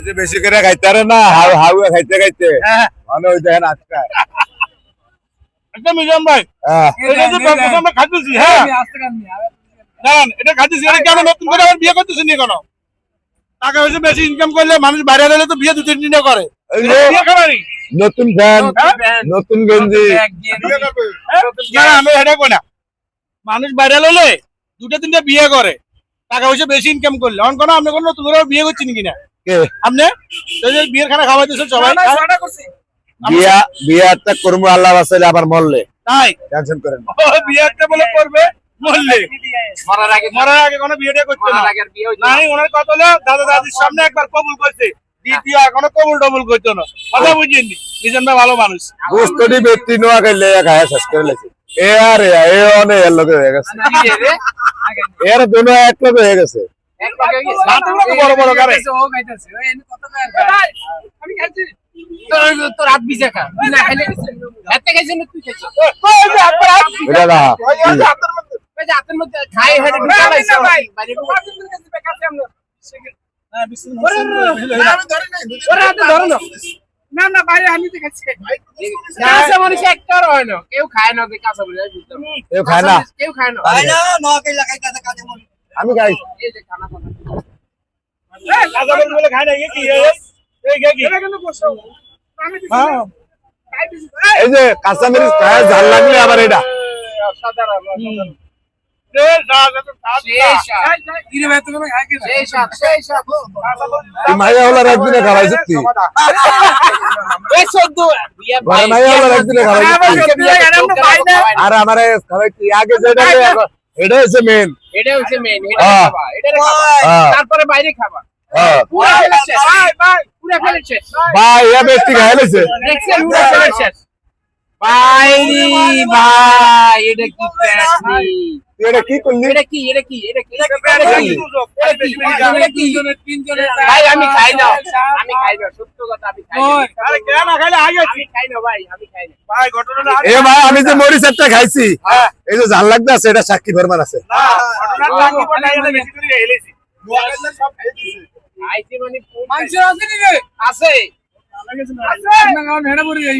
যে বেশি করে খাইতে পারে না হাউয়া খাইতে খাইতে মানে ওই দেখেন আজকে একদম মিজান ভাই এটা যে ব্যবসা আমরা খাইতেছি হ্যাঁ জানেন এটা খাইতেছি এটা কেন নতুন করে আবার বিয়ে করতেছি নি কেন টাকা পয়সা বেশি ইনকাম করলে মানুষ বাইরে গেলে তো বিয়ে 2-3 দিনে করে বিয়ে খাবারই নতুন ফ্যান নতুন গঞ্জি না আমি এটা কই না মানুষ বাইরে হলে 2-3টা বিয়ে করে টাকা পয়সা বেশি ইনকাম করলে অন কোন আপনি কোন নতুন করে বিয়ে করছেন কিনা কে আপনি এই যে বিয়ের খানা খাওয়াইতেছেন সবাই বিয়া বিয়াটা করবো আল্লাহ বাসাইলে আবার মরলে তাই টেনশন করেন না বিয়েটা বলে করবে মরলে মরার আগে কোনো বিয়েটা করতে না নাই ওনার কথা হলো দাদা দাদির সামনে একবার কবুল করছে দ্বিতীয় এখনো কবুল ডবল করতো না কথা বুঝিনি মিজান ভাই ভালো মানুষ গোস্তটি ব্যক্তি নোয়া খাইলে খায় শেষ করে লেছে এ আরে এ অনেক এর লোকে হয়ে গেছে এর দুনো এক লোকে হয়ে গেছে বড় বড় গাড়ি তো রাত বিজা খা না খাইলে এত খাইছেন তুই খাইছিস এটা না ওই যে হাতের মধ্যে খাই হেডে ঢুকা লাইছে ভাই বাইরে না না বাইরে আমি তো খাচ্ছি কাঁচা মরিচ একটার হয় না কেউ খায় না কাঁচা মরিচ কেউ খায় না কেউ খায় না আমি খাই এই যে খানা খানা কাঁচা মরিচ বলে খায় না এই কি এই কি এটা কিন্তু বসো আমি এই যে কাঁচামরিচ খায় ঝাল লাগলে আবার এটা সাধারণ মাইয়া হলার একদিনে খাওয়াইছে কি ঘরে মাইয়া হলার একদিনে খাওয়াইছে আর আমারে খাওয়াইছি আগে যেটা এটা হচ্ছে মেন তারপরে বাইরে খাবা ভাই এ ব্যক্তি খাইলেছে বাইরে ভাই এটা কি প্যাসনি এটা কি করলি এটা কি ভাই আমি খাই না সত্য কথা আমি খাই না আরে কেন না খাইলে আগে আমি খাই না ভাই আমি খাই না ভাই ঘটনাটা এ ভাই আমি যে মরিচ একটা খাইছি এই যে ঝাল লাগতে আছে এটা সাক্ষী ফরমান আছে ঘটনাটা কি বলে এটা বেশি করে এলেছি সব খেয়ে দিছে আইছে মানে মাংস আছে কি রে আছে আছে না গান হেডা পড়ে যাই